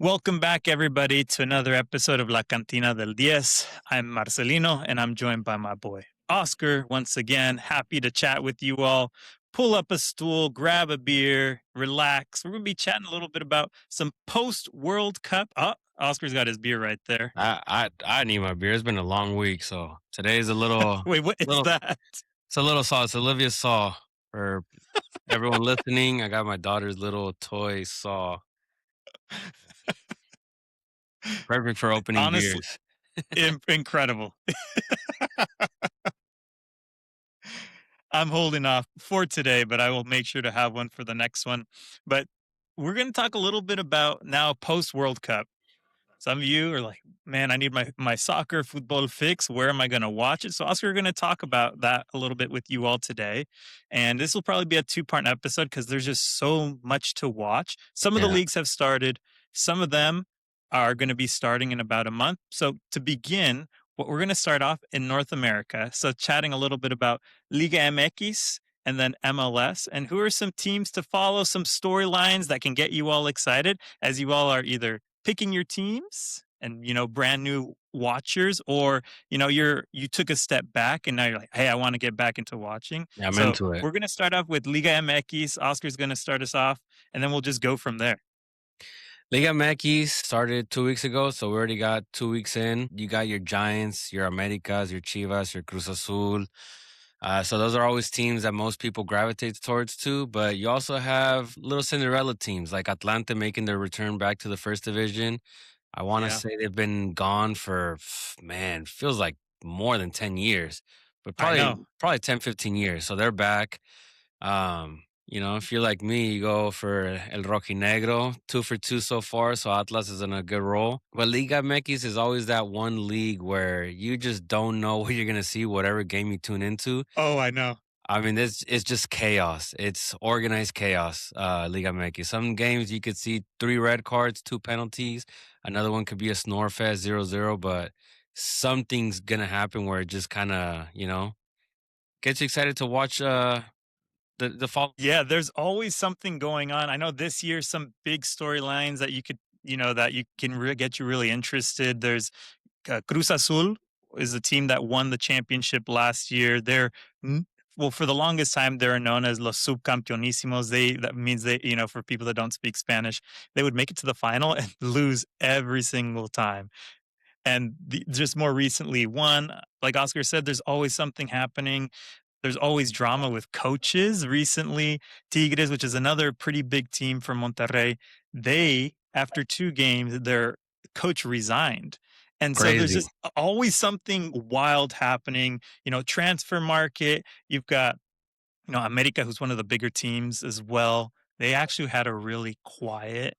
Welcome back, everybody, to another episode of La Cantina del Diez. I'm Marcelino, and I'm joined by my boy Oscar. Once again, happy to chat with you all. Pull up a stool, grab a beer, relax. We're going to be chatting a little bit about some post World Cup. Oh, Oscar's got his beer right there. I need my beer. It's been a long week, so today's a little Wait, what is little that? it's a little saw. It's Olivia's saw for everyone listening. I got my daughter's little toy saw. Perfect for opening Honestly, beers. incredible. I'm holding off for today, but I will make sure to have one for the next one. But we're going to talk a little bit about now post World Cup. Some of you are like, man, I need my soccer football fix. Where am I going to watch it? So, Oscar, we're going to talk about that a little bit with you all today. And this will probably be a two-part episode because there's just so much to watch. Some of the Yeah. leagues have started, some of them are going to be starting in about a month. So, to begin, what we're going to start off in North America. So, chatting a little bit about Liga MX and then MLS, and who are some teams to follow, some storylines that can get you all excited as you all are either picking your teams and brand new watchers, or you took a step back and now you're like, hey, I want to get back into watching. Yeah, I'm So into it. we're going to start off with Liga MX. Oscar's going to start us off, and then we'll just go from there. Liga MX started 2 weeks ago, so we already got 2 weeks in. You got your Giants, your Americas, your Chivas, your Cruz Azul. So those are always teams that most people gravitate towards too. But you also have little Cinderella teams like Atlanta making their return back to the first division. I want to Yeah, say they've been gone for man, feels like more than 10 years, but I probably know. probably 10, 15 years. So they're back. If you're like me, you go for El Rojinegro, 2 for 2 so far. So Atlas is in a good role. But Liga MX is always that one league where you just don't know what you're gonna see, whatever game you tune into. Oh, I know. I mean, it's just chaos. It's organized chaos, Liga MX. Some games you could see 3 red cards, 2 penalties. Another one could be a snore fest, 0-0. But something's gonna happen where it just kind of, gets you excited to watch the fall. Yeah, there's always something going on. I know this year some big storylines that you can get you really interested. There's Cruz Azul is the team that won the championship last year. Well, for the longest time, they're known as los subcampeonísimos. That means for people that don't speak Spanish, they would make it to the final and lose every single time. And just more recently, one, like Oscar said, there's always something happening. There's always drama with coaches. Recently, Tigres, which is another pretty big team from Monterrey, after 2 games, their coach resigned. And so there's Crazy. just always something wild happening. Transfer market. You've got, America, who's one of the bigger teams as well. They actually had a really quiet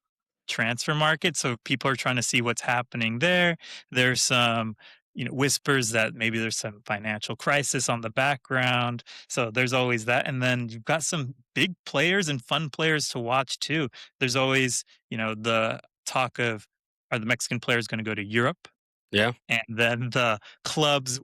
transfer market, so people are trying to see what's happening there. There's some, whispers that maybe there's some financial crisis on the background. So there's always that. And then you've got some big players and fun players to watch too. There's always, the talk of, are the Mexican players going to go to Europe? Yeah. And then the clubs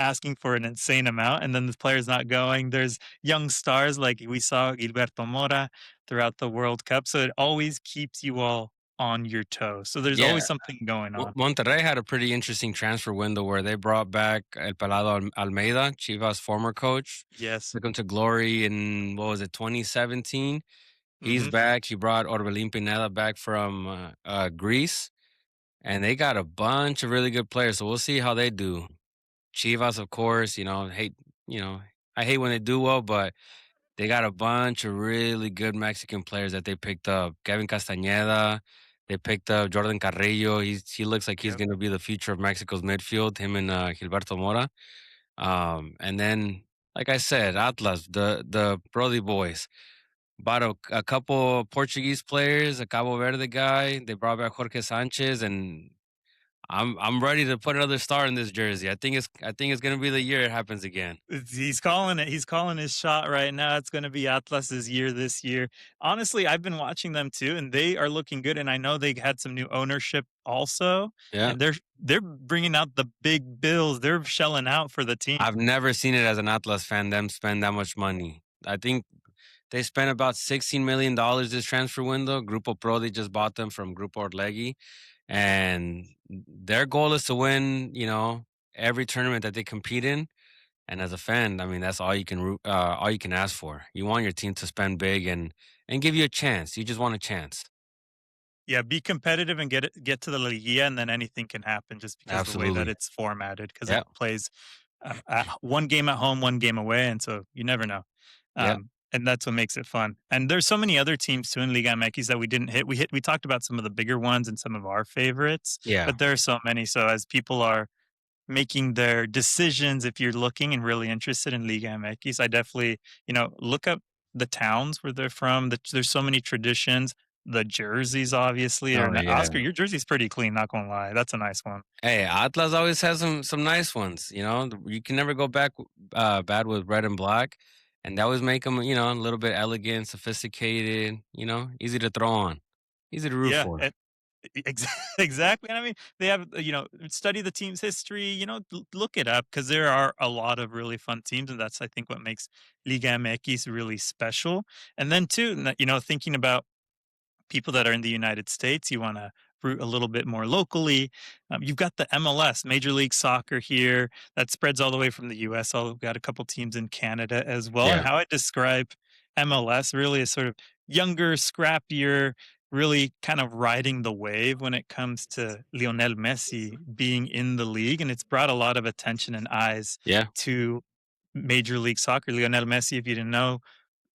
asking for an insane amount, and then the players not going. There's young stars like we saw Gilberto Mora throughout the World Cup, so it always keeps you all on your toes. So there's Yeah. always something going on. Monterrey had a pretty interesting transfer window where they brought back El Pelado Almeida, Chivas' former coach. Yes. Took him to glory in, what was it, 2017? He's Mhm. back. He brought Orbelin Pineda back from Greece, and they got a bunch of really good players. So we'll see how they do. Chivas, of course, you know, I hate when they do well, but they got a bunch of really good Mexican players that they picked up. Kevin Castañeda, they picked up Jordan Carrillo. He looks like he's Yep. going to be the future of Mexico's midfield. Him and Gilberto Mora. And then, like I said, Atlas, the Brody boys. Bought a couple Portuguese players, a Cabo Verde guy. They brought back Jorge Sanchez, and I'm ready to put another star in this jersey. I think it's gonna be the year it happens again. He's calling it. He's calling his shot right now. It's going to be Atlas's year this year. Honestly, I've been watching them too, and they are looking good. And I know they had some new ownership also, Yeah, and they're bringing out the big bills. They're shelling out for the team. I've never seen it as an Atlas fan them spend that much money. I think They spent about $16 million this transfer window. Grupo Pro, they just bought them from Grupo Orlegui, and their goal is to win, every tournament that they compete in. And as a fan, I mean, that's all you can ask for. You want your team to spend big and give you a chance. You just want a chance. Yeah, be competitive and get to the Liga, and then anything can happen just because the way that Absolutely. it's formatted, because it Yep. plays, one game at home, one game away, and so you never know. Yep. And that's what makes it fun. And there's so many other teams too in Liga MX that we didn't hit. We talked about some of the bigger ones and some of our favorites, Yeah. but there are so many. So as people are making their decisions, if you're looking and really interested in Liga MX, I definitely, look up the towns where they're from. There's so many traditions. The jerseys obviously are Oh not, yeah. Oscar, your jersey's pretty clean, not gonna lie. That's a nice one. Hey, Atlas always has some nice ones. You can never go bad with red and black, and they always make them a little bit elegant, sophisticated. Easy to throw on, easy to root Yeah, for. exactly. And I mean, they have, study the team's history, look it up because there are a lot of really fun teams. And that's, I think, what makes Liga MX really special. And then, too, thinking about people that are in the United States, you want to root a little bit more locally. You've got the MLS, Major League Soccer here, that spreads all the way from the US. We've got a couple teams in Canada as well. And Yeah, how I describe MLS really is sort of younger, scrappier, really kind of riding the wave when it comes to Lionel Messi being in the league. And it's brought a lot of attention and eyes yeah. to Major League Soccer. Lionel Messi, if you didn't know,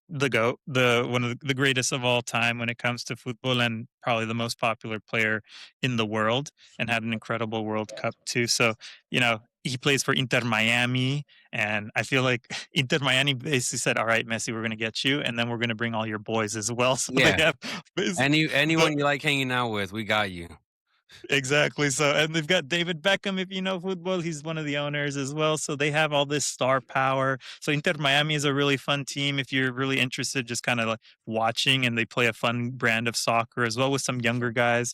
the GOAT, the one of the greatest of all time when it comes to football, and probably the most popular player in the world, and had an incredible World Cup too. So, he plays for Inter Miami, and I feel like Inter Miami basically said, "All right, Messi, we're gonna get you, and then we're gonna bring all your boys as well." So they Yeah. have the Anyone you like hanging out with, we got you. Exactly. So, and they've got David Beckham, if you know football, he's one of the owners as well. So they have all this star power. So Inter Miami is a really fun team if you're really interested, just kind of like watching, and they play a fun brand of soccer as well with some younger guys.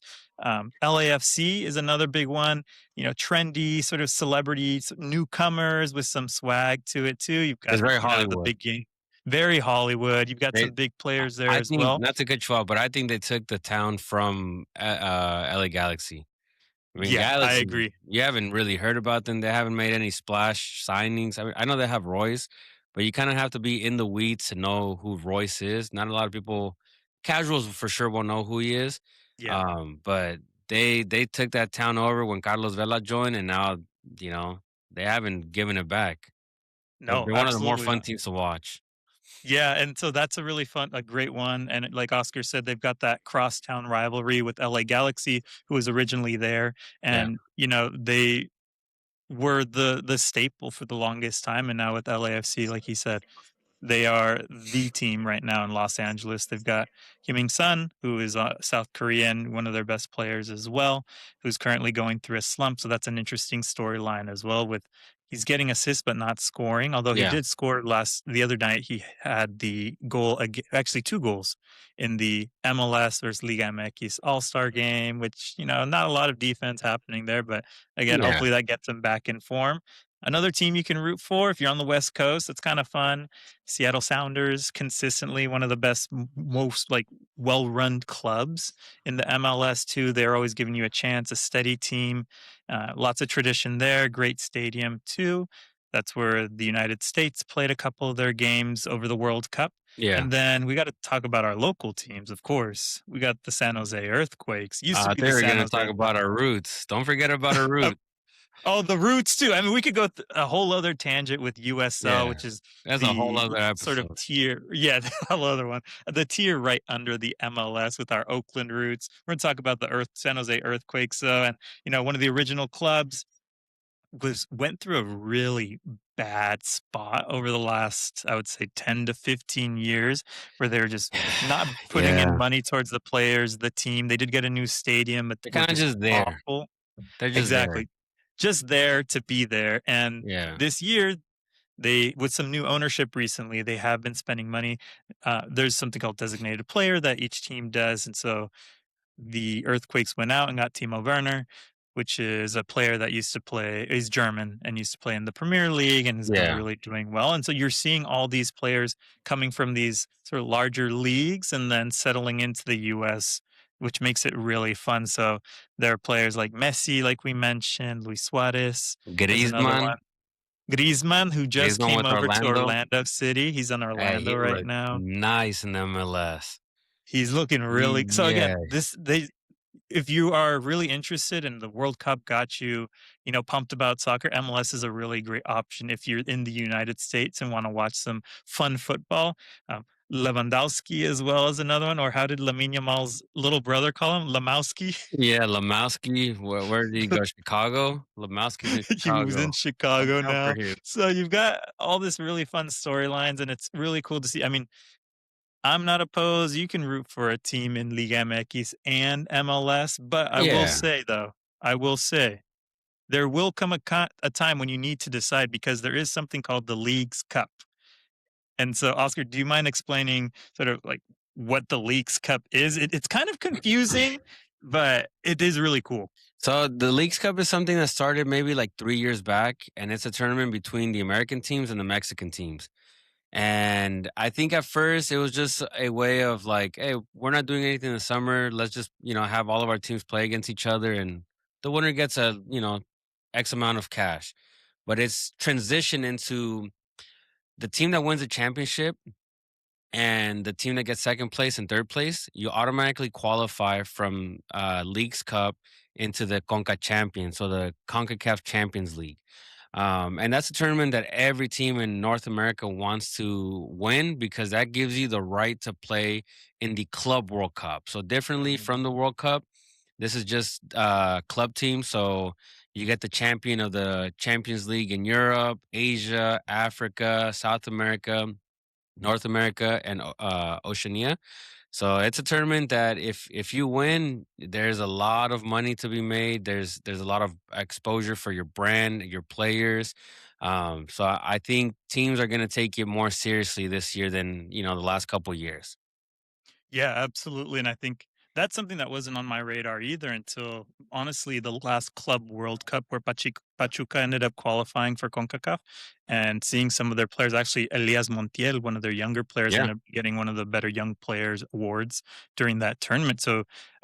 LAFC is another big one. Trendy sort of celebrities, newcomers with some swag to it too. You've got It's very the Hollywood. big game, very Hollywood. You've got They, some big players there I as think well. not to cut you off, but I think they took the town from LA Galaxy. I mean, Yeah, I Galaxy, agree. you haven't really heard about them. They haven't made any splash signings. I know they have Royce, but you kind of have to be in the weeds to know who Royce is. Not a lot of people, casuals for sure, won't know who he is. Yeah. But they took that town over when Carlos Vela joined, and now you know they haven't given it back. They're, No, they're one of the more absolutely fun not. teams to watch. Yeah, and so that's a great one, and like Oscar said, they've got that crosstown rivalry with LA Galaxy, who was originally there, Yeah, and, they were the staple for the longest time, and now with LAFC, like he said, they are the team right now in Los Angeles. They've got Kim In Sun, who is South Korean, one of their best players as well, who's currently going through a slump. So that's an interesting storyline as well. With he's getting assists but not scoring. Although he yeah, did score the other night, he had the goal, actually two goals in the MLS versus Liga MX All Star game, which not a lot of defense happening there, but again, yeah, hopefully that gets him back in form. Another team you can root for if you're on the West Coast, it's kind of fun. Seattle Sounders, consistently one of the best, most like well-run clubs in the MLS too. They're always giving you a chance, a steady team, lots of tradition there. Great stadium too. That's where the United States played a couple of their games over the World Cup. yeah. And then we got to talk about our local teams, of course. We got the San Jose Earthquakes. Used to be They the were San gonna talk Jose. about our roots. Don't forget about our Uh, roots. Oh, the roots too. I mean, we could go a whole other tangent with USL, Yeah, which is that's a whole the other sort of episode. tier. Yeah, the whole other one. The tier right under the MLS with our Oakland roots. We're gonna talk about the San Jose Earthquakes, though, and one of the original clubs went through a really bad spot over the last, I would say, 10 to 15 years, where they were just not putting in Yeah, money towards the players, the team. They did get a new stadium, but they're were kind of just just there. awful. They're just there. Exactly. Just there to be there, and Yeah. this year, they with some new ownership recently, they have been spending money. There's something called designated player that each team does, and so the Earthquakes went out and got Timo Werner. which is a player that used to play he's German and used to play in the Premier League and has been Yeah. really doing well. And so you're seeing all these players coming from these sort of larger leagues and then settling into the US, which makes it really fun. So there are players like Messi, like we mentioned, Luis Suarez is another Griezmann, one. Griezmann, who just Griezmann came with over to Orlando. Orlando City. He's in Hey, Orlando he right looked now. nice in MLS. He's looking really so Yeah, again, this they if you are really interested and the World Cup got you, pumped about soccer, MLS is a really great option if you're in the United States and wanna watch some fun football. Lewandowski as well as another one, or how did Lamine Yamal's little brother call him? Lamowski? yeah, Lamowski, where did he go? Chicago? Lamowski's in He was in Chicago. Watch Chicago out for now. him. So you've got all this really fun storylines, and it's really cool to see. I mean, I'm not opposed. You can root for a team in Liga MX and MLS, but I will Yeah. say though, I will say there will come a time when you need to decide because there is something called the League's Cup. And so, Oscar, do you mind explaining sort of like what the League's Cup is? It's kind of confusing, but it is really cool. So the Leagues Cup is something that started maybe like 3 years back, and it's a tournament between the American teams and the Mexican teams. And I think at first it was just a way of like, hey, we're not doing anything in the summer. Let's just, have all of our teams play against each other and the winner gets X amount of cash. But it's transitioned into the team that wins the championship and the team that gets second place and third place, you automatically qualify from Leagues Cup into the Conca Champions, so the CONCACAF Champions League. And that's a tournament that every team in North America wants to win because that gives you the right to play in the Club World Cup. So differently Mhm. from the World Cup, this is just club team. So you get the champion of the Champions League in Europe, Asia, Africa, South America, North America, and Oceania. So it's a tournament that if you win, there's a lot of money to be made. There's a lot of exposure for your brand, your players. So I think teams are going to take it more seriously this year than the last couple years. Yeah, absolutely. And I think that's something that wasn't on my radar either until honestly the last Club World Cup where Pachuca ended up qualifying for CONCACAF and seeing some of their players. Actually, Elias Montiel, one of their younger players, Yeah, ended up getting one of the better young players awards during that tournament. So,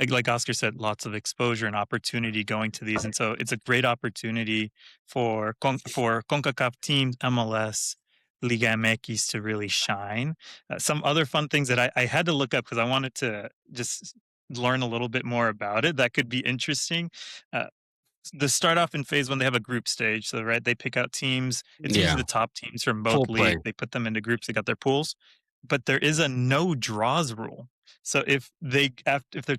like Oscar said, lots of exposure and opportunity going to these. And so it's a great opportunity for CONCACAF teams, MLS, Liga MX to really shine. Some other fun things that I had to look up because I wanted to just learn a little bit more about it that could be interesting. Uh, the start off in phase one, they have a group stage. So, right, they pick out teams. It's usually yeah, the top teams from both full play. leagues. They put them into groups. They got their pools, but there is a no draws rule. So if they're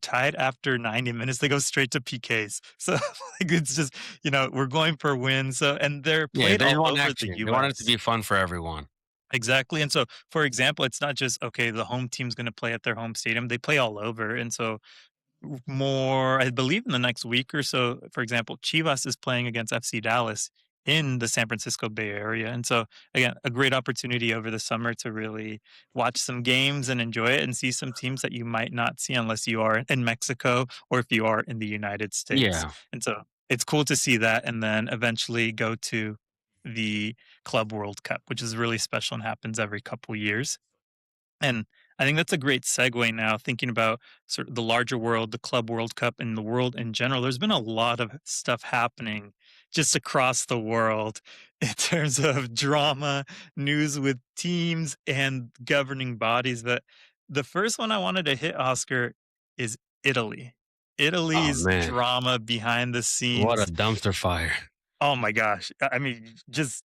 tied after 90 minutes, they go straight to PKs. So like it's just we're going for wins. So and they're Yeah, played they all want over the action. They want it to U.S. be fun for everyone. Exactly, and so, for example, it's not just, okay, the home team's gonna play at their home stadium, they play all over, and so more I believe in the next week or so, for example, Chivas is playing against FC Dallas in the San Francisco Bay Area, and so, again, a great opportunity over the summer to really watch some games and enjoy it and see some teams that you might not see unless you are in Mexico or if you are in the United States, Yeah, and so it's cool to see that and then eventually go to the Club World Cup, which is really special and happens every couple years. And I think that's a great segue now, thinking about sort of the larger world, the Club World Cup, and the world in general. There's been a lot of stuff happening just across the world in terms of drama, news with teams and governing bodies. But the first one I wanted to hit, Oscar, is Italy. oh Italy's man, drama behind the what a scenes. dumpster fire. Oh my gosh. I mean, just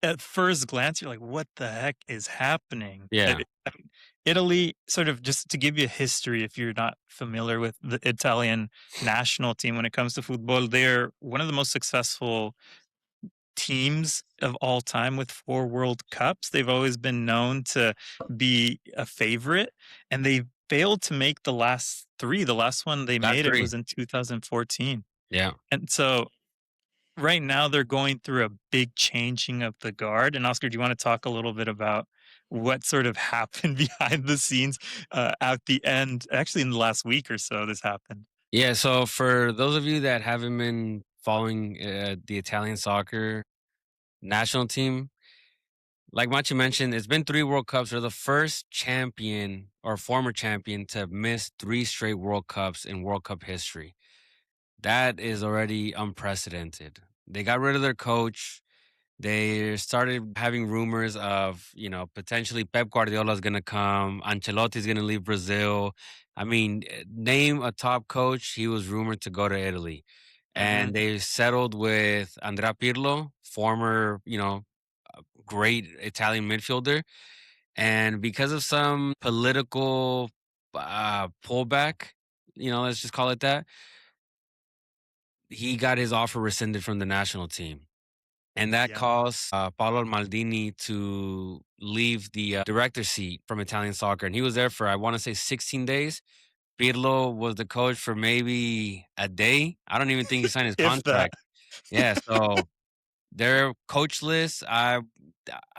at first glance, you're like, "What the heck is happening?" Yeah, I mean, Italy, sort of just to give you a history, if you're not familiar with the Italian national team when it comes to football, they're one of the most successful teams of all time with 4 World Cups. They've always been known to be a favorite, and they failed to make the last 3. The last one they got made, it three. was in 2014. Yeah. And so right now, they're going through a big changing of the guard, and Oscar, do you wanna talk a little bit about what sort of happened behind the scenes, at the end actually, in the last week or so, this happened. Yeah, so for those of you that haven't been following the Italian soccer national team, like Machi mentioned, it's been 3 World Cups. They're the first champion or former champion to miss 3 straight World Cups in World Cup history. That is already unprecedented. They got rid of their coach. They started having rumors of, potentially Pep Guardiola is going to come, Ancelotti is going to leave Brazil. I mean, name a top coach. He was rumored to go to Italy. Hmm. And they settled with Andrea Pirlo, former, great Italian midfielder. And because of some political pullback, let's just call it that, he got his offer rescinded from the national team. And that Yeah. caused Paolo Maldini to leave the director seat from Italian soccer. And he was there for, I want to say, 16 days. Pirlo was the coach for maybe a day. I don't even think he signed his If that. contract. Yeah. So they're coachless. I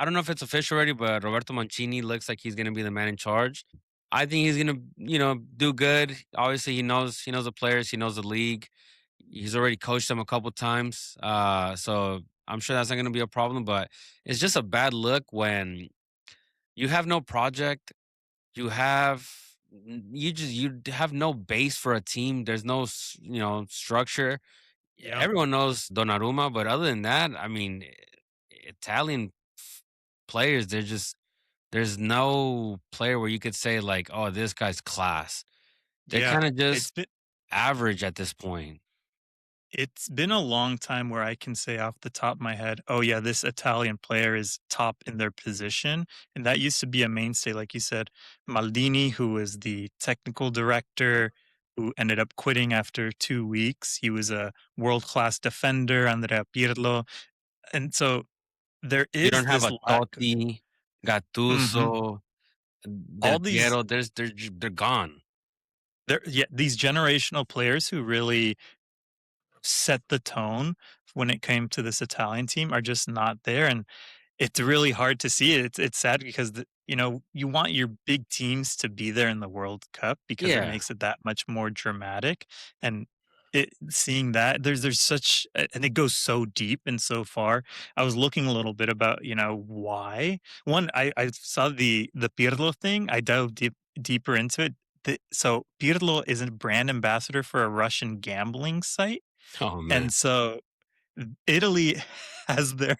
don't know if it's official already, but Roberto Mancini looks like he's going to be the man in charge. I think he's going to, do good. Obviously, he knows the players, he knows the league. He's already coached them a couple times. So I'm sure that's not going to be a problem, but it's just a bad look when you have no project, you have you have no base for a team. There's no structure. Yep. Everyone knows Donnarumma, but other than that, I mean, Italian players, there's no player where you could say like, oh, this guy's class. They're Yeah. kind of It's just been average at this point. It's been a long time where I can say off the top of my head, "Oh, yeah, this Italian player is top in their position," and that used to be a mainstay, like you said. Maldini, who was the technical director, who ended up quitting after 2 weeks. He was a world-class defender, Andrea Pirlo, and so there You is don't have this a lack. Totti, Mhm. Gattuso, All Del these Piero. They're gone. there yeah, these generational players who really set the tone when it came to this Italian team are just not there, and it's really hard to see it. It's sad because you want your big teams to be there in the World Cup because it Yeah. makes it that much more dramatic, and seeing that there's such and it goes so deep and so far. I was looking a little bit about, why. One, I saw the Pirlo thing. I dove deeper into it. So Pirlo is a brand ambassador for a Russian gambling site, Oh man. and so Italy has their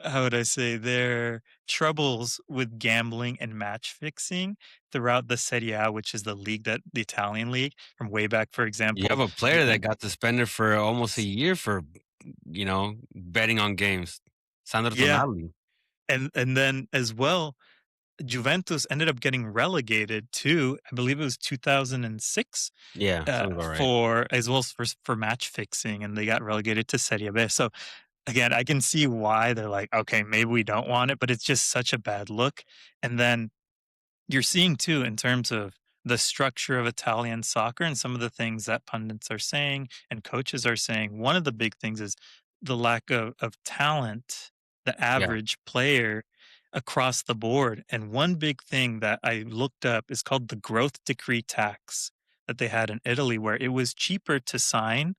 how would I say, their troubles with gambling and match fixing throughout the Serie A, which is the Italian league from way back, for You have example, a player that got suspended for almost a year for, betting on games. Sandro yeah, Tonali. and then as well, Juventus ended up getting relegated to, I believe it was 2006, Yeah, sounds about right. for as well as for match fixing, and they got relegated to Serie B. So again, I can see why they're like, "Okay, maybe we don't want it," but it's just such a bad look. And then you're seeing too in terms of the structure of Italian soccer and some of the things that pundits are saying and coaches are saying. One of the big things is the lack of talent, the Yeah. average player across the board. And one big thing that I looked up is called the growth decree tax that they had in Italy, where it was cheaper to sign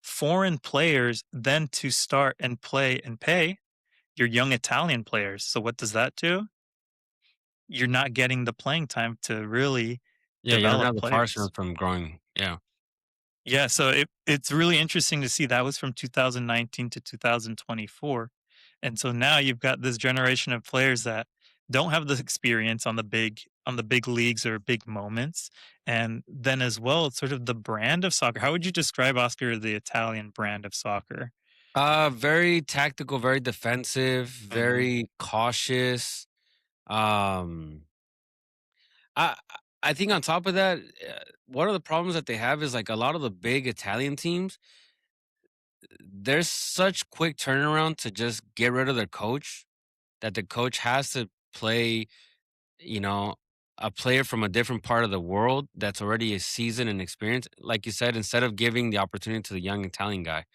foreign players than to start and play and pay your young Italian players. So what does that do? You're not getting the playing time to really Yeah, you don't develop have the players. parsnip from growing. Yeah. Yeah, so it's really interesting to see that was from 2019 to 2024. And so now you've got this generation of players that don't have the experience on the big leagues or big moments. And then as well, it's sort of the brand of soccer. How would you describe, Oscar, the Italian brand of soccer? Very tactical, very defensive, Mhm. very cautious. Um, I I think on top of that, one of the problems that they have is like a lot of the big Italian teams. There's such quick turnaround to just get rid of their coach that the coach has to play, you know, a player from a different part of the world that's already a seasoned and experienced. Like you said, instead of giving the opportunity to the young Italian guy.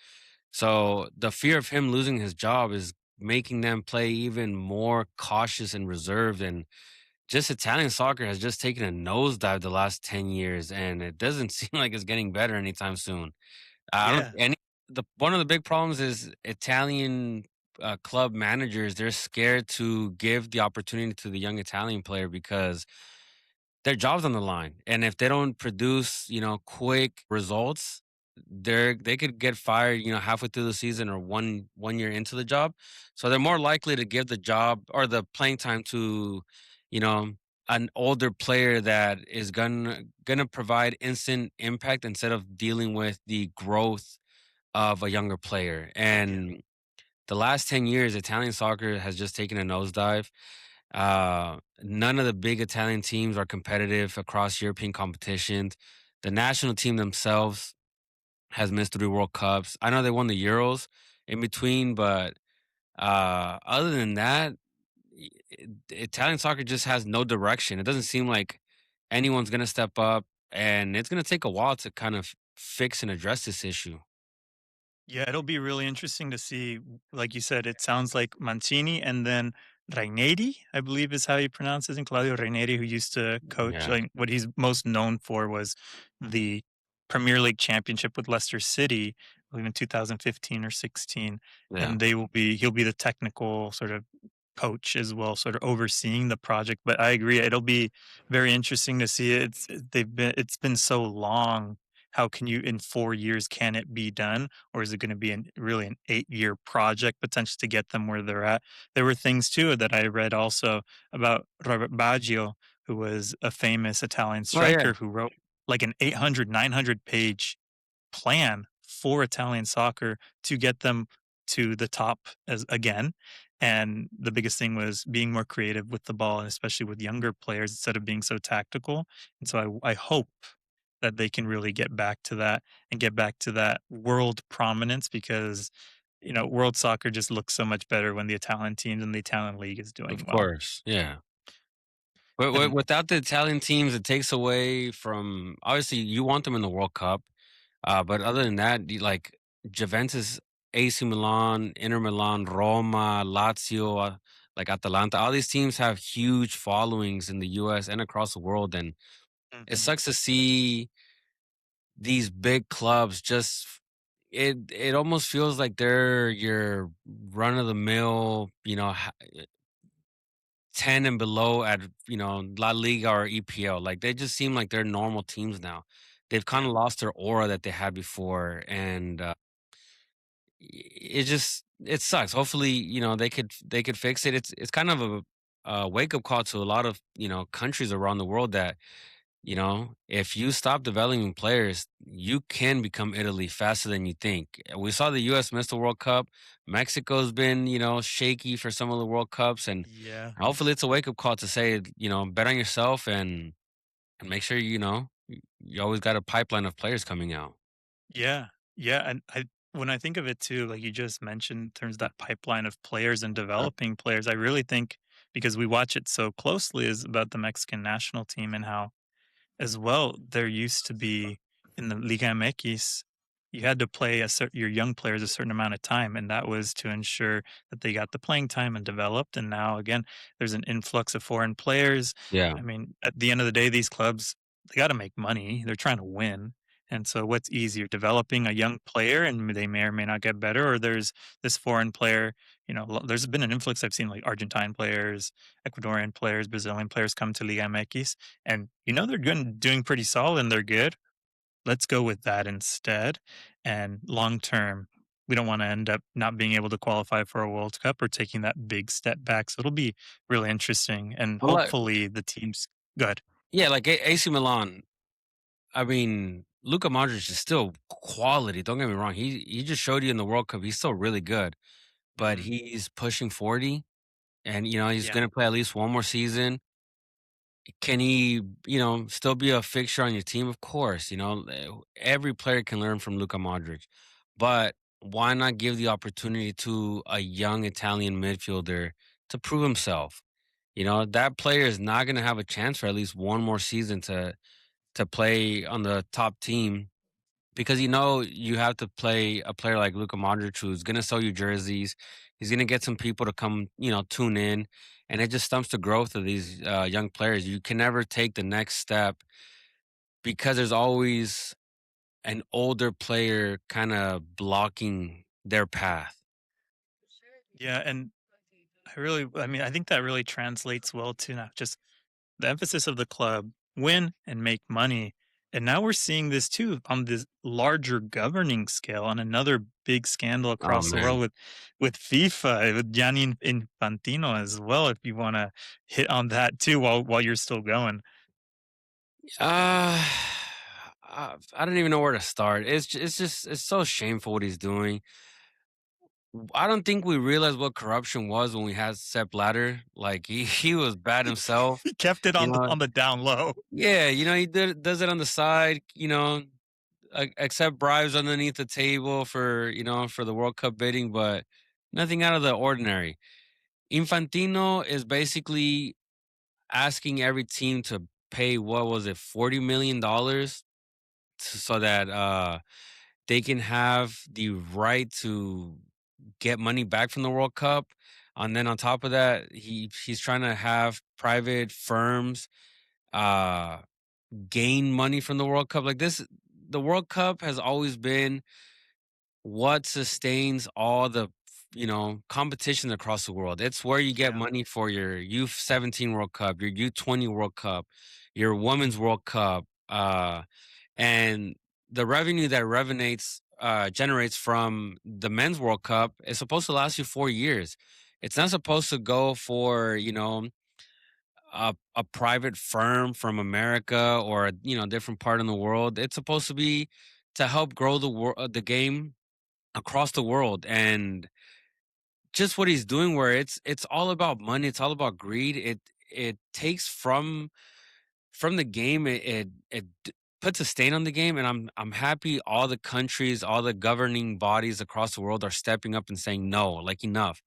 So the fear of him losing his job is making them play even more cautious and reserved. And just Italian soccer has just taken a nosedive the last 10 years, and it doesn't seem like it's getting better anytime soon. I don't Yeah, any the one of the big problems is Italian club managers. They're scared to give the opportunity to the young Italian player because their job's on the line, and if they don't produce, quick results, they could get fired, halfway through the season or one year into the job. So they're more likely to give the job or the playing time to, you know, an older player that is gonna provide instant impact instead of dealing with the growth of a younger player. yeah, And the last 10 years, Italian soccer has just taken a nosedive. None of the big Italian teams are competitive across European competitions. The national team themselves has missed 3 World Cups. I know they won the Euros in between, but other than that, Italian soccer just has no direction. It doesn't seem like anyone's going to step up, and it's going to take a while to kind of fix and address this issue. yeah. It'll be really interesting to see. Like you said, it sounds like Mancini and then Ranieri, I believe is how you pronounce his name, Claudio Ranieri, who used to coach. Yeah, Like what he's most known for was the Premier League championship with Leicester City, I believe in 2015 or 16, yeah, and he'll be the technical sort of coach as well, sort of overseeing the project. But I agree, it'll be very interesting to see. It's been so long. How can you in 4 years can it be done, or is it going to be really an 8 year project potentially to get them where they're at? There were things too that I read also about Robert Baggio, who was a famous Italian oh yeah, striker who wrote like an 800, 900 page plan for Italian soccer to get them to the top as again. And the biggest thing was being more creative with the ball, and especially with younger players instead of being so tactical. And so I hope that they can really get back to that and get back to that world prominence because world soccer just looks so much better when the Italian teams and the Italian league is doing of well. course, yeah. But And without the Italian teams, it takes away from obviously you want them in the World Cup. But other than that, like Juventus, AC Milan, Inter Milan, Roma, Lazio, like Atalanta, all these teams have huge followings in the US and across the world. And it mhm, sucks to see these big clubs it almost feels like they're your run of the mill, 10 and below at, La Liga or EPL. Like they just seem like they're normal teams now. They've kind yeah, of lost their aura that they had before. And it sucks. Hopefully, they could fix it. It's kind of a wake up call to a lot of countries around the world that if you stop developing players, you can become Italy faster than you think. We saw the U.S. miss the World Cup. Mexico's been shaky for some of the World Cups, and yeah. hopefully it's a wake up call to say bet on yourself and make sure you always got a pipeline of players coming out. Yeah, yeah, and I when I think of it too, like you just mentioned, in terms of that pipeline of players and developing players, I really think because we watch it so closely is about the Mexican national team and how as well, there used to be in the Liga MX, you had to play your young players a certain amount of time, and that was to ensure that they got the playing time and developed. And now, again, there's an influx of foreign players. Yeah, I mean, at the end of the day, these clubs they got to make money. They're trying to win. And so, what's easier, developing a young player and they may or may not get better, or there's this foreign player? There's been an influx. I've seen like Argentine players, Ecuadorian players, Brazilian players come to Liga MX and they're doing pretty solid and they're good. Let's go with that instead. And long term, we don't want to end up not being able to qualify for a World Cup or taking that big step back. So it'll be really interesting. And well, hopefully the team's good. yeah, like AC Milan. I mean, Luka Modric is still quality. Don't get me wrong. He just showed you in the World Cup. He's still really good, but Hmm. he's pushing 40, and he's Yeah. gonna play at least one more season. Can he, still be a fixture on your team? Of course, every player can learn from Luka Modric, but why not give the opportunity to a young Italian midfielder to prove himself? That player is not going to have a chance for at least one more season to play on the top team because you have to play a player like Luka Modric who's gonna sell you jerseys. He's gonna get some people to come, tune in, and it just stumps the growth of these young players. You can never take the next step because there's always an older player kind of blocking their path. Yeah, and I mean, I think that really translates well to not just the emphasis of the club, win and make money. And now we're seeing this too on this larger governing scale on another big scandal Oh across the world man. with FIFA, with Gianni Infantino as well, if you want to hit on that too while you're still going. Uh, I don't even know where to start. It's so shameful what he's doing. I don't think we realized what corruption was when we had Sepp Blatter. Like he was bad himself. He kept it You know, on the down low. yeah, he does it on the side. Accept bribes underneath the table for the World Cup bidding, but nothing out of the ordinary. Infantino is basically asking every team to pay, what was it, $40 million, so that they can have the right to get money back from the World Cup. And then on top of that, he's trying to have private firms uh gain money from the World Cup. Like this, the World Cup has always been what sustains all the competition across the world. It's where you get Yeah. money for your U17 World Cup, your U20 World Cup, your Women's World Cup, and the revenue that generates from the Men's World Cup is supposed to last you 4 years. It's not supposed to go for a private firm from America or a different part in the world. It's supposed to be to help grow the game across the world. And just what he's doing, where it's all about money, it's all about greed. It takes from the game. It puts a stain on the game, and I'm happy all the countries, all the governing bodies across the world are stepping up and saying no, like enough.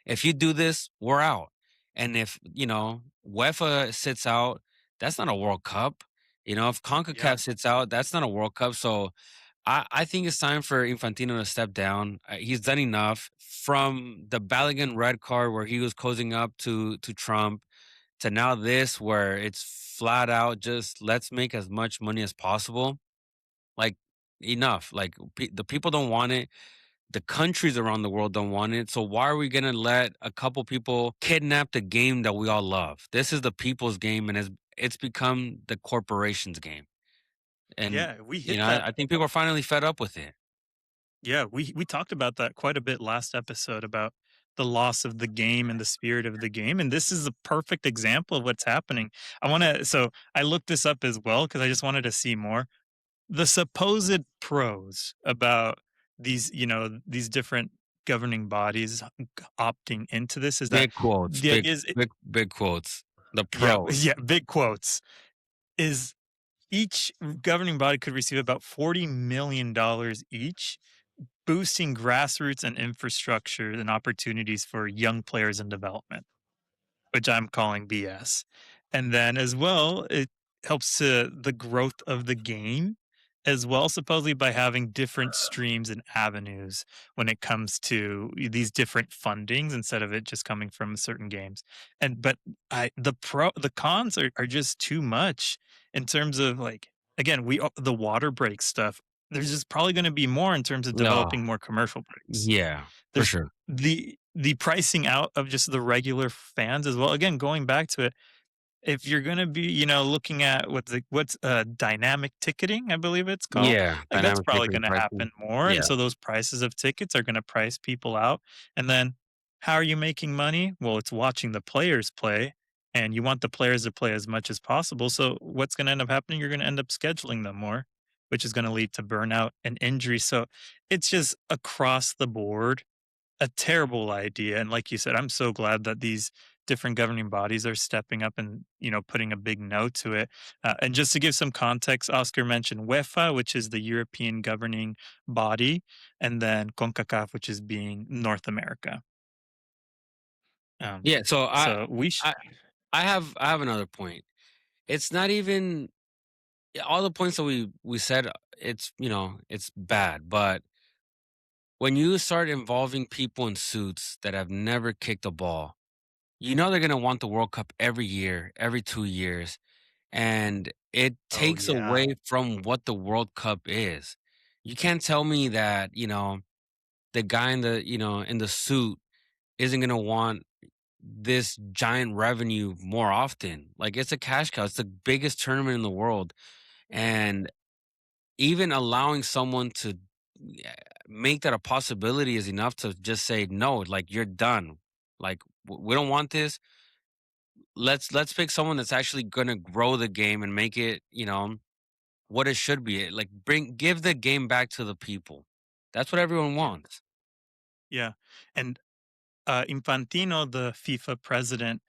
If you do this, we're out. And if UEFA sits out, that's not a World Cup. If Yeah. CONCACAF sits out, that's not a World Cup. So I think it's time for Infantino to step down. He's done enough from the Balogun red card where he was cozying up to Trump, to now this where it's flat out just let's make as much money as possible. Like enough. Like the people don't want it. The countries around the world don't want it. So why are we gonna let a couple people kidnap the game that we all love? This is the people's game, and it's become the corporation's game. And Yeah, we hit that. I think people are finally fed up with it. Yeah, we talked about that quite a bit last episode about the loss of the game and the spirit of the game, and this is a perfect example of what's happening. I looked this up as well because I just wanted to see more. The supposed pros about these different governing bodies opting into this is that Big quotes, the big idea is big quotes. The yeah, pros. yeah, big quotes, is each governing body could receive about $40 million each, boosting grassroots and infrastructure and opportunities for young players in development, which I'm calling BS. And then as well, it helps to the growth of the game as well, supposedly by having different streams and avenues when it comes to these different fundings instead of it just coming from certain games. And but the cons are just too much in terms of like again, the water break stuff. There's just probably going to be more in terms of No, developing more commercial breaks. yeah, for There's sure. the pricing out of just the regular fans as well. Again, going back to it, if you're gonna be, looking at what's dynamic ticketing, I believe it's called, Yeah, like, that's dynamic probably ticketing gonna pricing. happen more, and Yeah. so those prices of tickets are gonna price people out, and then how are you making money? Well, it's watching the players play, and you want the players to play as much as possible, so what's gonna end up happening? You're gonna end up scheduling them more, which is gonna lead to burnout and injury, so it's just across the board a terrible idea, and like you said, I'm so glad that these different governing bodies are stepping up and, putting a big no to it. And just to give some context, Oscar mentioned UEFA, which is the European governing body, and then CONCACAF, which is being North America. Um, Yeah, so so we sh I I have another point. It's not even Yeah, all the points that we said, it's it's bad, but when you start involving people in suits that have never kicked a ball, they're gonna want the World Cup every year, every 2 years, and it Oh takes yeah. away from what the World Cup is. You can't tell me that the guy in the suit isn't gonna want this giant revenue more often. Like, it's a cash cow. It's the biggest tournament in the world, and even allowing someone to make that a possibility is enough to just say no. Like, you're done. Like, we don't want this. Let's pick someone that's actually gonna grow the game and make it what it should be. Like, give the game back to the people. That's what everyone Yeah. wants. Yeah. And Infantino, the FIFA president,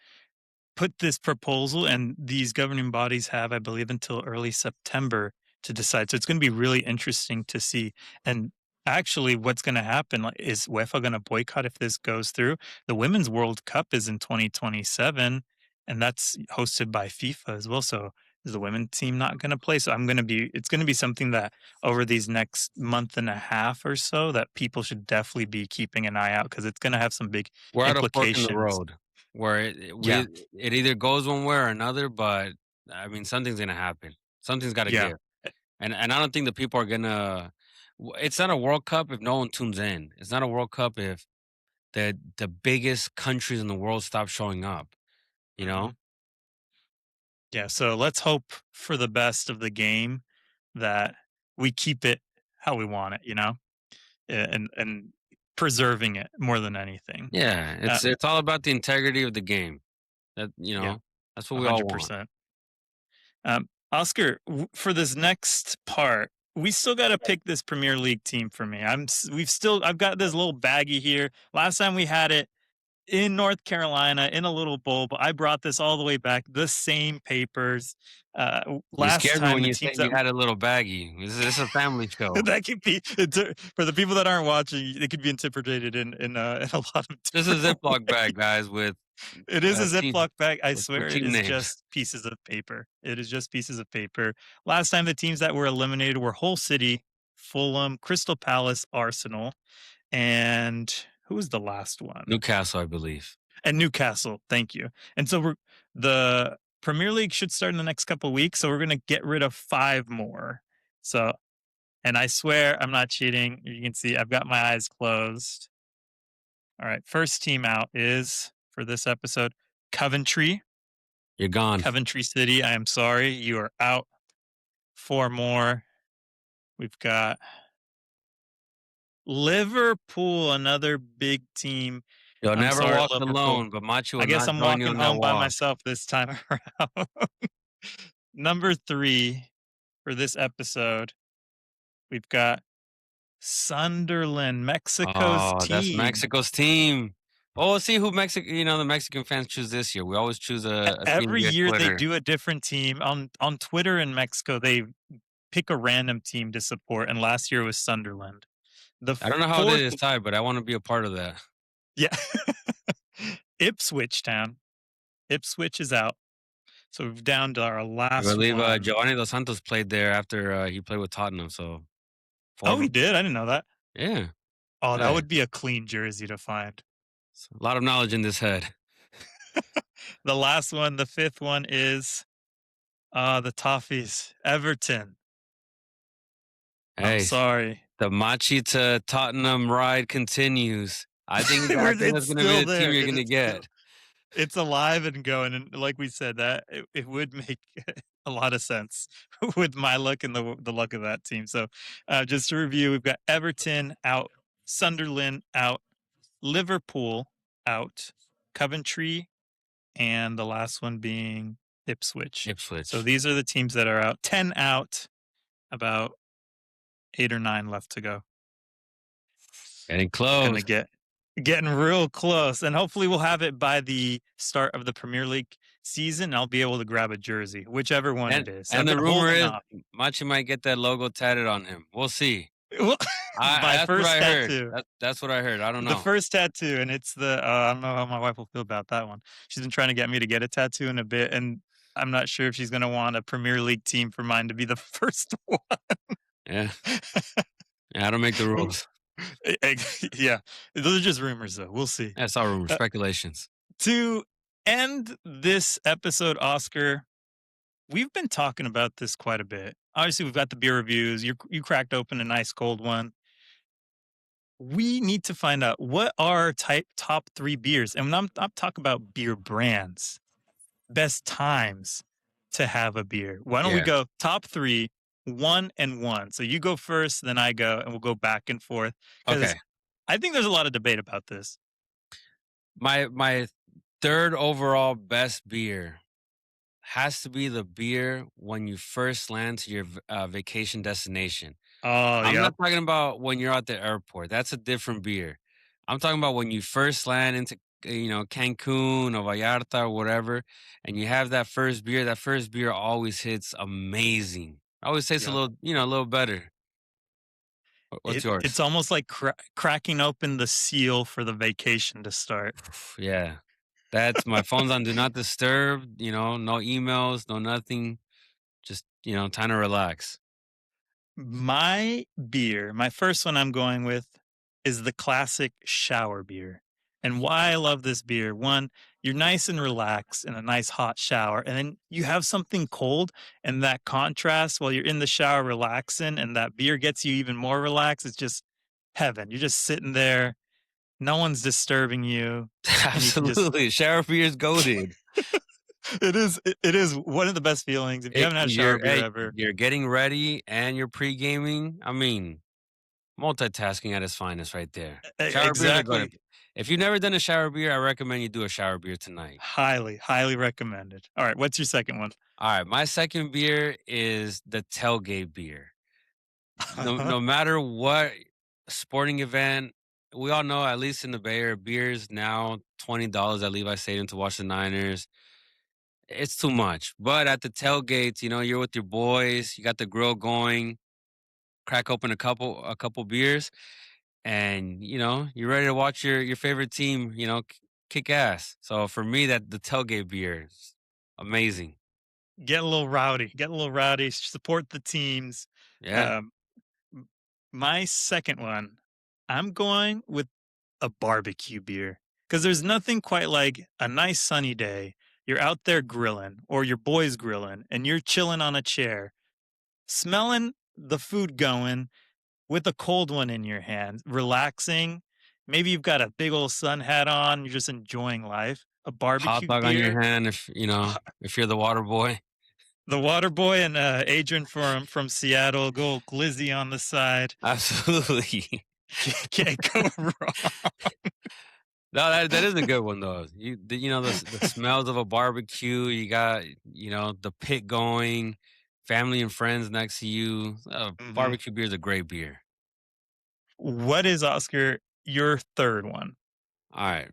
put this proposal, and these governing bodies have, I believe, until early September to decide. So it's going to be really interesting to see. And actually, what's going to happen, like, is UEFA going to boycott if this goes through? The Women's World Cup is in 2027, and that's hosted by FIFA as well. So is the women team not going to play? So it's going to be something that over these next month and a half or so that people should definitely be keeping an eye out because it's going to have some big We're at a fork in the implications. road where Yeah. it either goes one way or another. But I mean, something's gonna happen. Something's got to Yeah. give. And I don't think the people are gonna. It's not a World Cup if no one tunes in. It's not a World Cup if the biggest countries in the world stop showing up. You know? Mhm. Yeah, so let's hope for the best of the game that we keep it how we want it, and preserving it more than anything. Yeah, Uh, it's all about the integrity of the game. That yeah, that's what we all want. 100%. Oscar, for this next part, we still got to pick this Premier League team for me. I've got this little baggie here. Last time we had it in North Carolina in a little bowl, but I brought this all the way back, the same papers. You Last scared me time when the you said teams you that had a little baggie. This is a family show. that could be for the people that aren't watching, it could be interpreted in a lot of This is a different Ziploc bag, ways. guys, with It is a team Ziploc bag. I with some swear it team is names. just pieces of paper. It is just pieces of paper. Last time the teams that were eliminated were Hull City, Fulham, Crystal Palace, Arsenal, and who was the last one? Newcastle, I believe. And Newcastle. Thank you. And so the Premier League should start in the next couple weeks, so we're gonna get rid of 5 more. So, and I swear I'm not cheating. You can see I've got my eyes closed. All right, first team out is for this episode Coventry. You're gone. Coventry City, I am sorry, you are out. 4 more. We've got Liverpool, another big team. You'll I'm never sorry, walk Liverpool. alone, but Machi I will guess not I'm join you walking on that home by walk. myself this time around. Number 3 for this episode, we've got Sunderland, Mexico's Oh, that's team. Mexico's team. Oh, we'll see who the Mexican fans choose this year. We always choose a team Every via year they Twitter. do a different team. On Twitter in Mexico, they pick a random team to support, and last year was Sunderland. The I don't know how this 4th is tied, but I want to be a part of that. Yeah. Ipswich Town. Ipswich is out. So we're down to our I last believe one. Giovanni Dos Santos played there after he played with Tottenham. So Oh, he former, did? I didn't know that. yeah, Oh, that hey, would be a clean jersey to find. a lot of knowledge in this head. The last one, the 5th one is, the Toffees, Everton. I'm Hey, sorry. the Machi to Tottenham ride continues. I think It's that's gonna be still the team there. you're It gonna is still get. it's alive and going, and like we said, that it would make a lot of sense with my luck and the luck of that team. So, just to review, we've got Everton out, Sunderland out, Liverpool out, Coventry, and the last one being Ipswich. So Ipswich these are the teams that are out. 10 out, about 8 or 9 left to go. getting It's close. gonna getting real close, and hopefully we'll have it by the start of the Premier League season. I'll be able to grab a jersey, whichever one it is. I've And the been rumor holding is off. Machi might get that logo tatted on him. We'll see. Well, I my That's what first I heard. tattoo. That's what I heard. I don't The know. first tattoo, and it's I don't know how my wife will feel about that one. She's been trying to get me to get a tattoo in a bit, and I'm not sure if she's gonna want a Premier League team for mine to be the first one. Yeah. Yeah, I don't make the rules. Yeah, those are just rumors, though. We'll see. That's all rumors, Uh, speculations. to end this episode, Oscar, we've been talking about this quite a bit. Obviously, we've got the beer reviews. You cracked open a nice cold one. We need to find out what are top 3 beers, and when I'm talking about beer brands, best times to have a beer. Why don't we Yeah. go top 3, 1 and 1? So you go first, then I go, and we'll go back and forth because Okay. I think there's a lot of debate about this. My third overall best beer has to be the beer when you first land to your vacation destination. Oh, I'm not yep, talking about when you're at the airport. That's a different beer. I'm talking about when you first land into Cancun or Vallarta or whatever, and you have that first beer. That first beer always hits amazing. Always tastes a yep. little, a little better. What's It's yours? almost like cracking open the seal for the vacation to start. Yeah, that's my phone's on do not disturb. No emails, no nothing. Just time to relax. My beer, my first one I'm going with is the classic shower beer. And why I love this beer, one, you're nice and relaxed in a nice hot shower, and then you have something cold, and that contrast while you're in the shower relaxing, and that beer gets you even more relaxed. It's just heaven. You're just sitting there, no one's disturbing you, and you can just Absolutely, shower beer is goaded. it is one of the best feelings. If you haven't had a shower beer Hey, ever, you're getting ready and you're pre-gaming. I mean, multitasking at its finest right there. Shower beers are good. exactly. If you've never done a shower beer, I recommend you do a shower beer tonight. Highly, highly recommended. All right, what's your second one? All right, my second beer is the tailgate beer. No matter what sporting event, we all know, at least in the Bay Area, beers now $20 at Levi Stadium to watch the Niners. It's too much. But at the tailgates, you're with your boys, you got the grill going, crack open a couple beers, and you're ready to watch your favorite team, kick ass. So for me, that the tailgate beer is amazing. Get a little rowdy, support the teams. Yeah, Um, m my second one, I'm going with a barbecue beer because there's nothing quite like a nice sunny day, you're out there grilling or your boys grilling, and you're chilling on a chair, smelling the food going with a cold one in your hand, relaxing. Maybe you've got a big old sun hat on, you're just enjoying life. A hot barbecue dog on beer, your hand if you're the water boy. the water boy and, Adrian from Seattle, go glizzy on the side. Absolutely. Can't go wrong. No, that is a good one though. The smells of a barbecue. You got the pit going, family and friends next to you. Mhm. Barbecue beer is a great beer. What is, Oscar, your 3rd one? All right,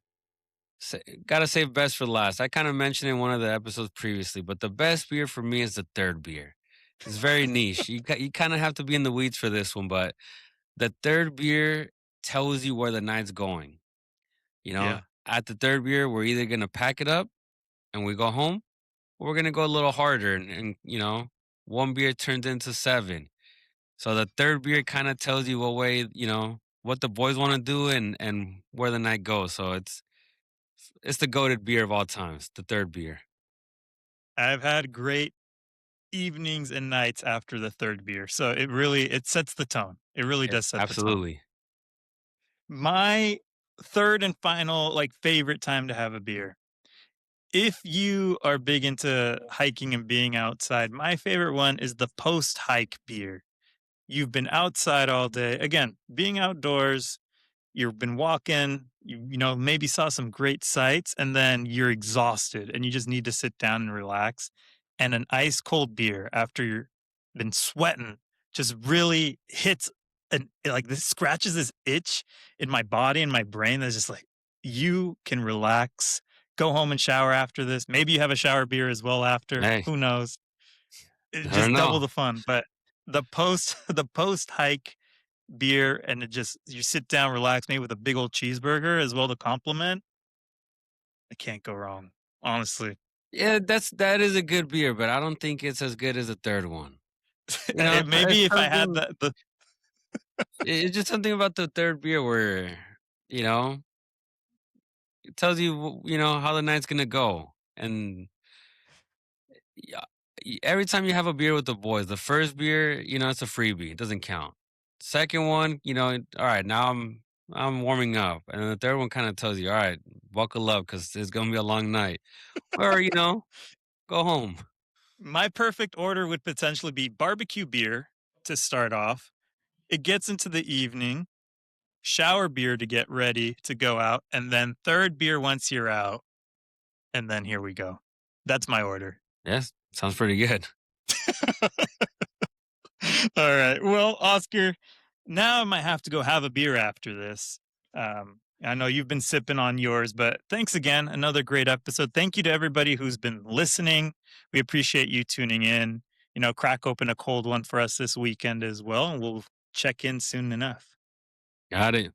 gotta save best for last. I kind of mentioned in one of the episodes previously, but the best beer for me is the third beer. It's very niche. You kind of have to be in the weeds for this one, but the third beer tells you where the night's going. Yeah. At the third beer, we're either gonna pack it up and we go home, we're gonna go a little harder and one beer turns into seven. So the third beer kind of tells you what way, what the boys want to do and where the night goes. So it's the goaded beer of all times, the third beer. I've had great evenings and nights after the 3rd beer, so it sets the tone. It really Yeah, does set the tone. absolutely. My 3rd and final, like, favorite time to have a beer. If you are big into hiking and being outside, my favorite one is the post-hike beer. You've been outside all day. Again, being outdoors, you've been walking, maybe saw some great sights, and then you're exhausted and you just need to sit down and relax. And an ice cold beer after you've been sweating just really hits and like this scratches this itch in my body and my brain that's just like, you can relax, go home and shower after this. Maybe you have a shower beer as well after. Hey, Who knows? I don't Just double know. the fun. But the post hike beer and it just you sit down, relax, maybe with a big old cheeseburger as well to compliment. I can't go wrong, honestly. Yeah, that is a good beer, but I don't think it's as good as the 3rd one. You know, it's Maybe if I had something the it's just something about the 3rd beer where, you know, it tells you, you know, how the night's gonna go, and yeah, every time you have a beer with the boys, the 1st beer, you know, it's a freebie, it doesn't count. 2nd one, you know, alright, now I'm warming up, and then the 3rd one kinda tells you, "Alright, buckle up because it's gonna be a long night," or, you know, "Go home." my perfect order would potentially be barbecue beer to start off. It gets into the evening, shower beer to get ready to go out, and then 3rd beer once you're out, and then here we go. That's my order. Yes, sounds pretty good. All right. Well, Oscar, now I might have to go have a beer after this. I know you've been sipping on yours, but thanks again. Another great episode. Thank you to everybody who's been listening. We appreciate you tuning in. You know, crack open a cold one for us this weekend as well, and we'll check in soon enough. Got it.